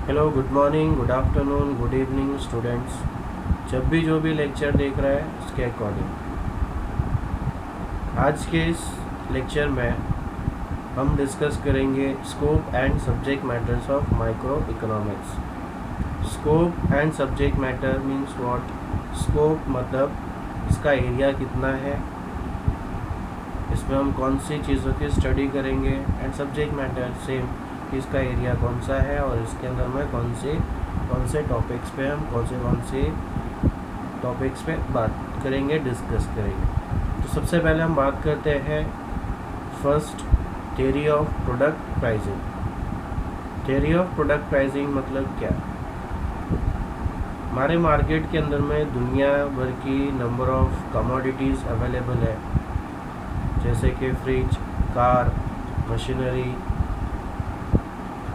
Hello, good morning, good afternoon, good evening students. जब भी जो भी लेक्चर देख रहा है उसके अकॉर्डिंग आज के इस लेक्चर में हम डिस्कस करेंगे scope and subject matters of micro economics. Scope and subject matter means what. Scope मतलब इसका एरिया कितना है, इसमें हम कौन सी चीज़ों की स्टडी करेंगे, एंड सब्जेक्ट मैटर सेम कि इसका एरिया कौन सा है और इसके अंदर में कौन से टॉपिक्स पे हम कौन से टॉपिक्स पे बात करेंगे, डिस्कस करेंगे। तो सबसे पहले हम बात करते हैं first, theory of product pricing. Theory of product pricing मतलब क्या? हमारे मार्केट के अंदर में दुनिया भर की नंबर ऑफ कमोडिटीज़ अवेलेबल है, जैसे कि फ्रिज, कार, मशीनरी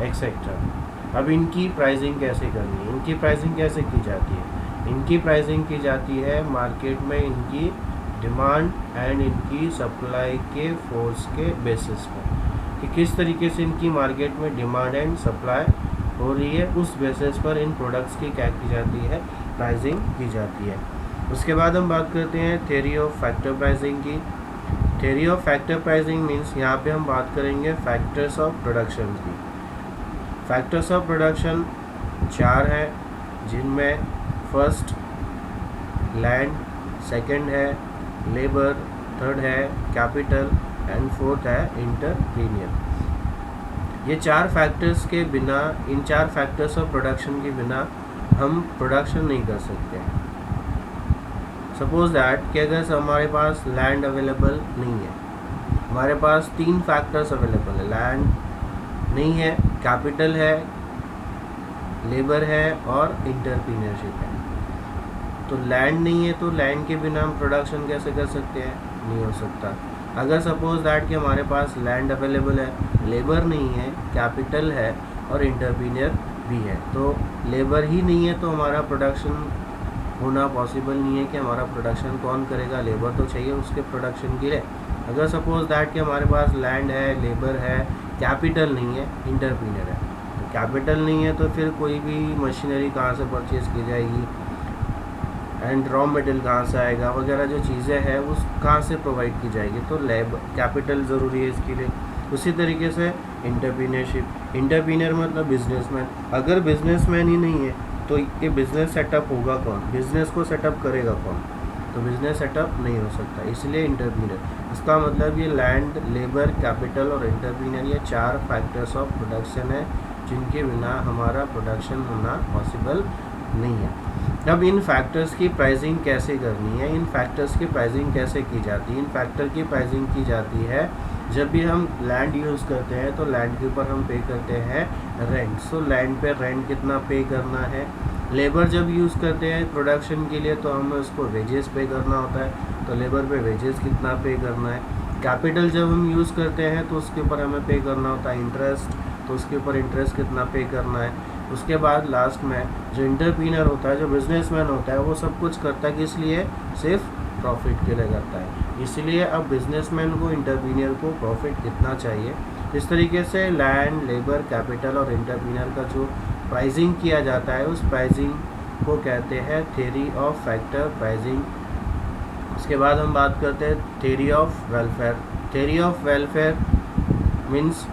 एक्सेट्रा। अब इनकी प्राइसिंग कैसे करनी है, इनकी प्राइसिंग कैसे की जाती है? इनकी प्राइसिंग की जाती है मार्केट में इनकी डिमांड एंड इनकी सप्लाई के फोर्स के बेसिस पर, कि किस तरीके से इनकी मार्केट में डिमांड एंड सप्लाई हो रही है, उस बेसिस पर इन प्रोडक्ट्स की क्या की जाती है, प्राइसिंग की जाती है। उसके बाद हम बात करते हैं थ्योरी ऑफ फैक्टर प्राइसिंग की। Theory of factor pricing means यहाँ पे हम बात करेंगे फैक्टर्स ऑफ प्रोडक्शन की। फैक्टर्स ऑफ प्रोडक्शन 4 है, जिनमें फर्स्ट लैंड, सेकंड है लेबर, थर्ड है कैपिटल एंड फोर्थ है इंटरप्रीनियर। ये 4 फैक्टर्स के बिना, इन 4 फैक्टर्स ऑफ प्रोडक्शन के बिना हम प्रोडक्शन नहीं कर सकते हैं। सपोज दैट कि अगर हमारे पास लैंड अवेलेबल नहीं है, हमारे पास 3 फैक्टर्स अवेलेबल है, लैंड नहीं है, कैपिटल है, लेबर है और इंटरप्रीनियरशिप है। तो लैंड नहीं है तो लैंड के बिना हम प्रोडक्शन कैसे कर सकते हैं? नहीं हो सकता। अगर सपोज दैट कि हमारे पास लैंड अवेलेबल है, लेबर नहीं है, कैपिटल है और इंटरप्रीनियर भी है, तो लेबर ही नहीं है तो हमारा प्रोडक्शन होना पॉसिबल नहीं है। कि हमारा प्रोडक्शन कौन करेगा? लेबर तो चाहिए उसके प्रोडक्शन के लिए। अगर सपोज दैट कि हमारे पास लैंड है, लेबर है, कैपिटल नहीं है, इंटरप्रीनियर है, तो कैपिटल नहीं है तो फिर कोई भी मशीनरी कहाँ से परचेज़ की जाएगी, एंड रॉ मटेरियल कहाँ से आएगा, वगैरह जो चीज़ें हैं उस कहाँ से प्रोवाइड की जाएगी। तो लेबर, कैपिटल ज़रूरी है इसके लिए। उसी तरीके से इंटरप्रीनियरशिप, इंटरप्रीनियर मतलब बिजनेसमैन। अगर बिजनेसमैन ही नहीं है तो ये बिज़नेस सेटअप होगा कौन? बिज़नेस को सेटअप करेगा कौन? तो बिज़नेस सेटअप नहीं हो सकता, इसलिए इंटरप्रीनियर। इसका मतलब ये लैंड, लेबर, कैपिटल और इंटरप्रीनियर, ये 4 फैक्टर्स ऑफ प्रोडक्शन है जिनके बिना हमारा प्रोडक्शन होना पॉसिबल नहीं है। अब इन फैक्टर्स की प्राइसिंग कैसे करनी है, इन फैक्टर्स की प्राइसिंग कैसे की जाती है? इन फैक्टर की प्राइसिंग की जाती है जब भी हम लैंड यूज़ करते हैं तो लैंड के ऊपर हम पे करते हैं रेंट। सो लैंड पे रेंट कितना पे करना है। लेबर जब यूज़ करते हैं प्रोडक्शन के लिए तो हमें उसको वेजेस पे करना होता है, तो लेबर पे वेजेस कितना पे करना है। कैपिटल जब हम यूज़ करते हैं तो उसके ऊपर हमें पे करना होता है इंटरेस्ट, तो उसके ऊपर इंटरेस्ट कितना पे करना है। उसके बाद लास्ट में जो इंटरप्रीनियर होता है, जो बिजनेसमैन होता है, वो सब कुछ करता है किस लिए? सिर्फ प्रॉफिट के लिए करता है। इसलिए अब बिजनेसमैन को, इंटरप्रीनियर को प्रॉफिट कितना चाहिए। इस तरीके से लैंड, लेबर, कैपिटल और इंटरप्रीनियर का जो प्राइसिंग किया जाता है उस प्राइसिंग को कहते हैं थ्योरी ऑफ फैक्टर प्राइसिंग। उसके बाद हम बात करते हैं theory of welfare. Theory of welfare means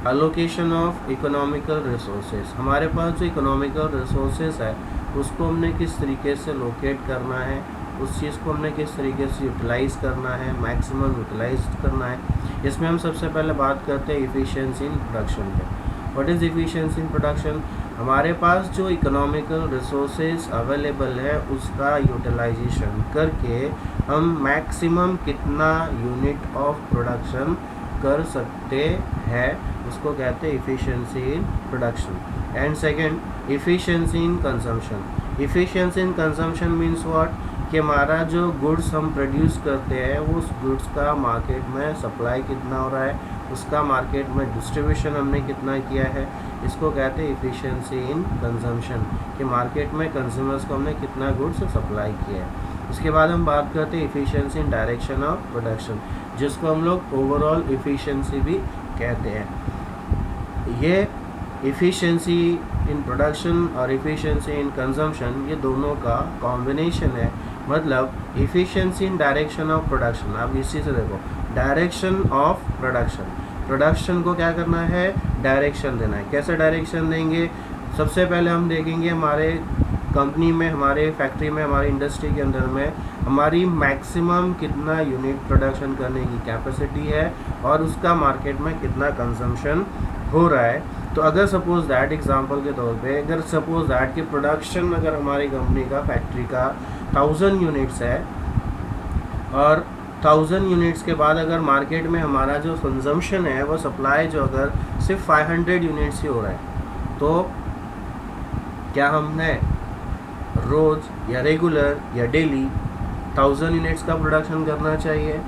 allocation of economical resources. हमारे पास जो इकोनॉमिकल रिसोर्सेज है उसको हमने किस तरीके से लोकेट करना है, उस चीज़ को हमने किस तरीके से यूटिलाइज़ करना है, मैक्सिमम यूटिलाइज करना है। इसमें हम सबसे पहले बात करते हैं इफ़िशियंसी इन प्रोडक्शन पे। What is efficiency in production? हमारे पास जो इकोनॉमिकल रिसोर्सेज अवेलेबल है उसका यूटिलाइजेशन करके हम मैक्सिमम कितना यूनिट ऑफ प्रोडक्शन कर सकते हैं, उसको कहते हैं efficiency in production. And second, efficiency in consumption. Efficiency in consumption means what? कि हमारा जो गुड्स हम प्रोड्यूस करते हैं उस गुड्स का मार्केट में सप्लाई कितना हो रहा है, उसका मार्केट में डिस्ट्रीब्यूशन हमने कितना किया है, इसको कहते हैं इफ़िशियंसी इन कंजम्पशन। कि मार्केट में कंज्यूमर्स को हमने कितना गुड्स सप्लाई किया है। उसके बाद हम बात करते हैं efficiency in direction of production, जिसको हम लोग ओवरऑल इफ़िशियंसी भी कहते हैं। ये इफ़िशेंसी इन प्रोडक्शन और इफ़िशेंसी इन कंजम्पशन, ये दोनों का कॉम्बिनेशन है। मतलब efficiency in direction of production, आप इसी से देखो, डायरेक्शन ऑफ प्रोडक्शन, प्रोडक्शन को क्या करना है, डायरेक्शन देना है। कैसे डायरेक्शन देंगे, सबसे पहले हम देखेंगे हमारे कंपनी में, हमारे फैक्ट्री में, हमारी इंडस्ट्री के अंदर में हमारी मैक्सिमम कितना यूनिट प्रोडक्शन करने की कैपेसिटी है और उसका मार्केट में कितना कंजम्पशन हो रहा है। तो अगर सपोज दैट, एग्जांपल के तौर पे, अगर सपोज दैट कि प्रोडक्शन अगर हमारी कंपनी का, फैक्ट्री का 1000 यूनिट्स है और 1000 यूनिट्स के बाद अगर मार्केट में हमारा जो कंजम्पशन है, वो सप्लाई जो अगर सिर्फ 500 यूनिट्स ही हो रहा है, तो क्या हमने रोज़ या रेगुलर या डेली 1000 यूनिट्स का प्रोडक्शन करना चाहिए?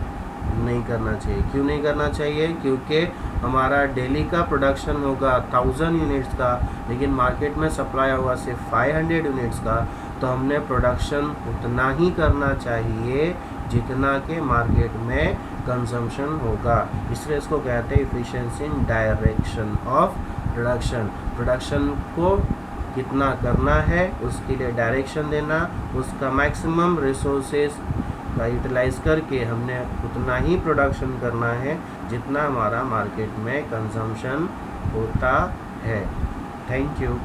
नहीं करना चाहिए। क्यों नहीं करना चाहिए? क्योंकि हमारा डेली का प्रोडक्शन होगा 1000 यूनिट्स का, लेकिन मार्केट में सप्लाई होगा सिर्फ 500 यूनिट्स का, तो हमने प्रोडक्शन उतना ही करना चाहिए जितना कि मार्केट में कंजम्पशन होगा। इसलिए इसको कहते हैं efficiency in direction of production. Production को कितना करना है उसके लिए डायरेक्शन देना, उसका मैक्सिमम रिसोर्सेज का यूटिलाइज करके हमने उतना ही प्रोडक्शन करना है जितना हमारा मार्केट में कंजम्पशन होता है। Thank you.